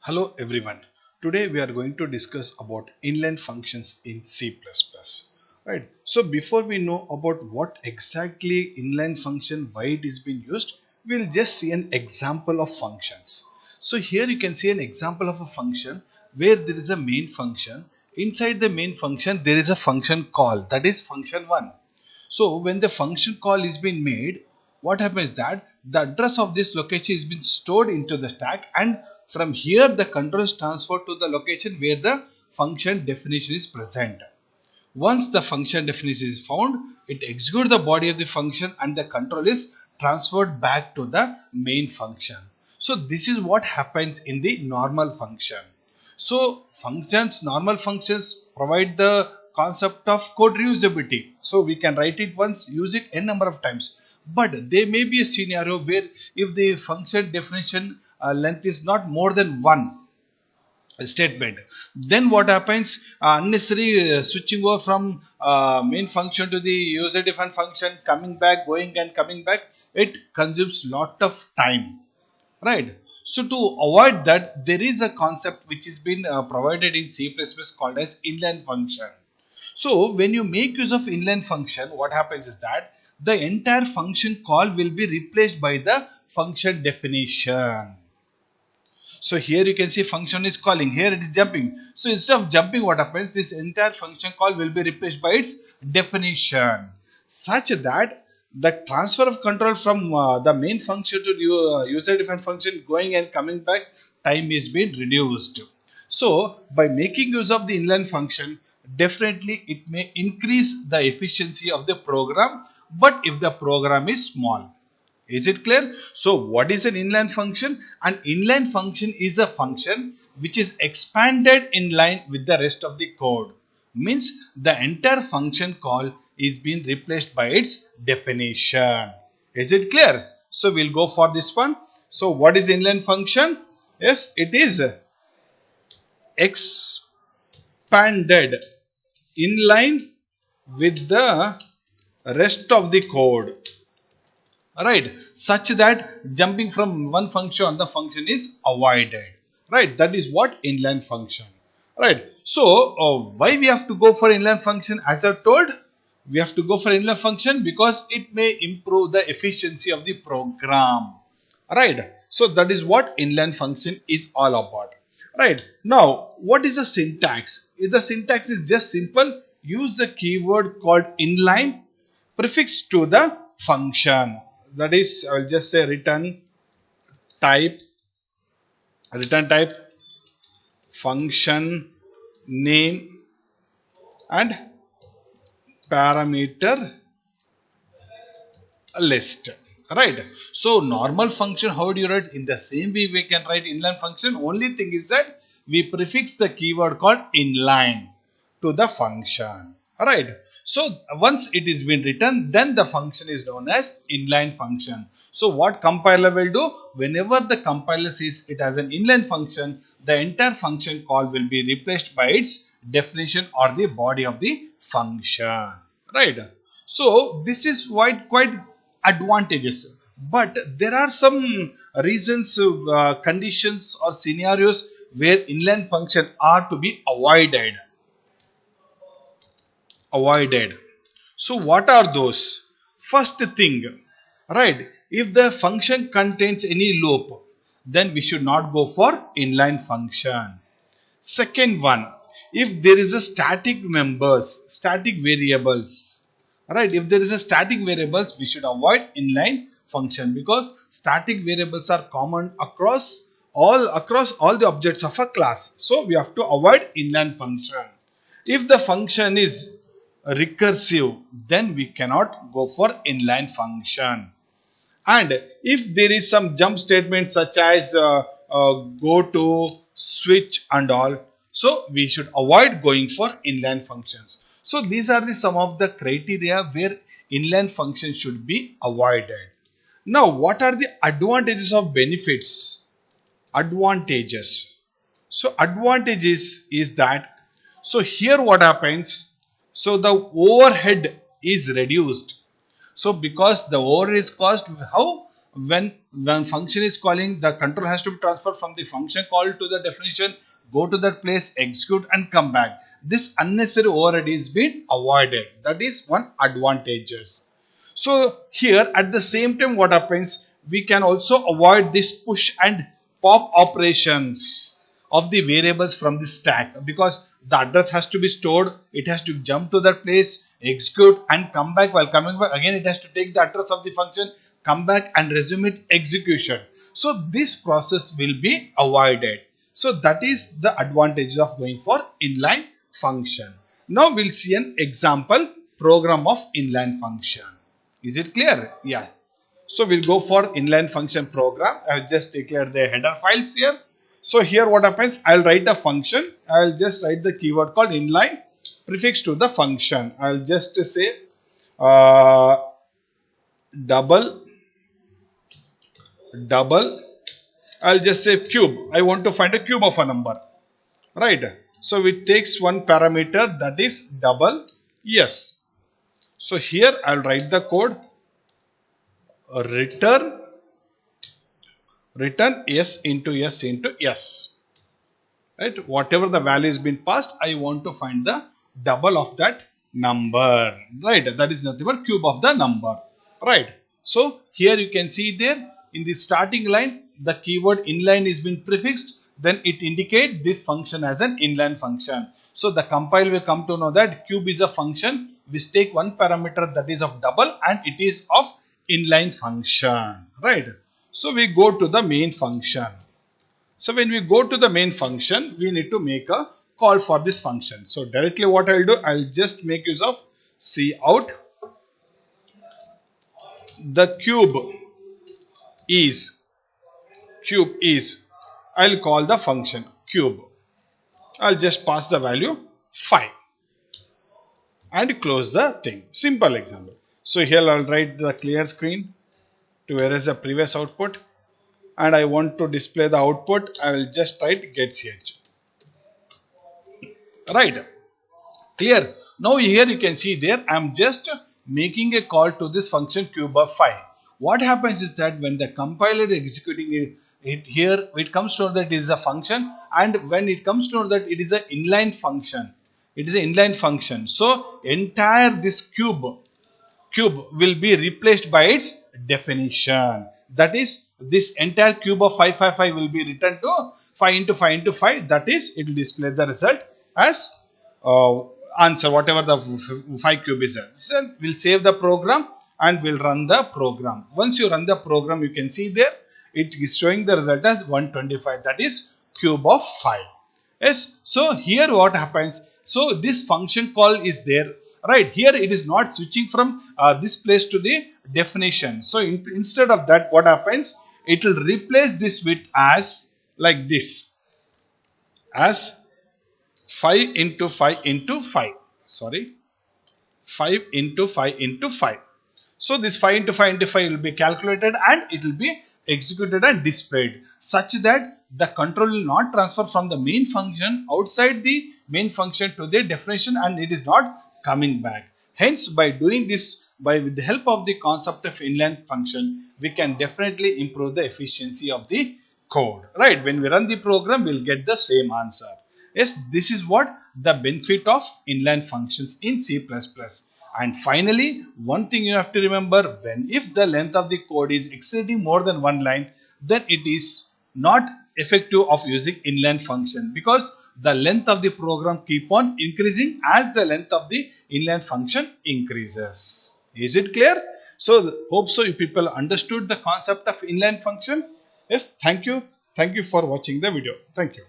Hello everyone. Today we are going to discuss about inline functions in C++. Right. So before we know about what exactly inline function, why it is being used, we'll just see an example of functions. So here you can see an example of a function where there is a main function. Inside the main function there is a function call, that is function 1. So when the function call is being made, what happens that the address of this location is being stored into the stack, and from here the control is transferred to the location where the function definition is present. Once the function definition is found, it executes the body of the function and the control is transferred back to the main function. So this is what happens in the normal function. So normal functions provide the concept of code reusability. So we can write it once, use it n number of times. But there may be a scenario where if the function definition length is not more than one statement, then what happens, unnecessary switching over from main function to the user defined function, coming back, going and coming back, it consumes lot of time, right? So to avoid that, there is a concept which has been provided in C++ called as inline function. So when you make use of inline function, what happens is that the entire function call will be replaced by the function definition. So here you can see function is calling, here it is jumping. So instead of jumping, what happens, this entire function call will be replaced by its definition, such that the transfer of control from the main function to the user defined function, going and coming back, time is being reduced. So by making use of the inline function, definitely it may increase the efficiency of the program, but if the program is small. Is it clear? So what is an inline function? An inline function is a function which is expanded in line with the rest of the code. Means the entire function call is being replaced by its definition. Is it clear? So we'll go for this one. So what is inline function? Yes, it is expanded in line with the rest of the code. Right, such that jumping from one function on the function is avoided. Right, that is what inline function. Right, so why we have to go for inline function? As I told, we have to go for inline function because it may improve the efficiency of the program. Right, so that is what inline function is all about. Right, now what is the syntax? The syntax is just simple. Use the keyword called inline prefix to the function. That is, I will just say return type function name and parameter list. Right. So normal function, how do you write? In the same way we can write inline function. Only thing is that we prefix the keyword called inline to the function. Alright, so once it is been written, then the function is known as inline function. So what compiler will do? Whenever the compiler sees it as an inline function, the entire function call will be replaced by its definition or the body of the function. Right. So this is quite advantageous. But there are some reasons, conditions or scenarios where inline function are to be avoided. So what are those? First thing, right, if the function contains any loop, then we should not go for inline function. Second one, if there is a static variables, right, if there is a static variables, we should avoid inline function because static variables are common across all the objects of a class. So we have to avoid inline function. If the function is recursive, then we cannot go for inline function. And if there is some jump statement such as go to, switch and all, so we should avoid going for inline functions. So these are some of the criteria where inline functions should be avoided. Now what are the advantages of benefits? Advantages. So advantages is that, so here what happens, so the overhead is reduced. So because the overhead is caused, how? when function is calling, the control has to be transferred from the function call to the definition, go to that place, execute and come back. This unnecessary override is being avoided. That is one advantages. So here at the same time what happens, we can also avoid this push and pop operations of the variables from the stack, because the address has to be stored, it has to jump to that place, execute and come back. While coming back again, it has to take the address of the function, come back and resume its execution. So this process will be avoided. So that is the advantage of going for inline function. Now we'll see an example program of inline function. Is it clear? Yeah. So we'll go for inline function program. I'll just declare the header files here. So here what happens, I'll write a function. I'll just write the keyword called inline prefix to the function. I'll just say double, I'll just say cube. I want to find a cube of a number, right? So it takes one parameter, that is double yes. So here I'll write the code, return yes into yes into yes, right? Whatever the value has been passed, I want to find the double of that number, right? That is nothing but cube of the number, right? So here you can see there in the starting line, the keyword inline is been prefixed, then it indicates this function as an inline function. So the compiler will come to know that cube is a function which take one parameter, that is of double, and it is of inline function, right? So we go to the main function. So when we go to the main function, we need to make a call for this function. So directly what I'll do, I'll just make use of cout the cube is, I'll call the function cube. I'll just pass the value 5 and close the thing. Simple example. So here I'll write the clear screen to erase the previous output, and I want to display the output. I will just write getch. Right, clear. Now here you can see there I am just making a call to this function cube of 5. What happens is that when the compiler is executing it here, it comes to know that it is a function, and when it comes to know that it is an inline function, so entire this cube will be replaced by its definition. That is, this entire cube of 555 will be returned to 5 into 5 into 5. That is, it will display the result as answer, whatever the 5 cube is. So we'll save the program and we'll run the program. Once you run the program, you can see there it is showing the result as 125. That is cube of 5. Yes. So here what happens? So this function call is there. Right, here it is not switching from this place to the definition. So instead of that, what happens? It will replace this with as like this, as 5 into 5 into 5. Sorry, 5 into 5 into 5. So this 5 into 5 into 5 will be calculated and it will be executed and displayed, such that the control will not transfer from the main function outside the main function to the definition, and it is not coming back. Hence, by doing this, with the help of the concept of inline function, we can definitely improve the efficiency of the code. Right, when we run the program, we'll get the same answer. Yes, this is what the benefit of inline functions in C++. And finally, one thing you have to remember, if the length of the code is exceeding more than one line, then it is not effective of using inline function, because the length of the program keep on increasing as the length of the inline function increases. Is it clear? So hope so you people understood the concept of inline function. Yes, thank you. Thank you for watching the video. Thank you.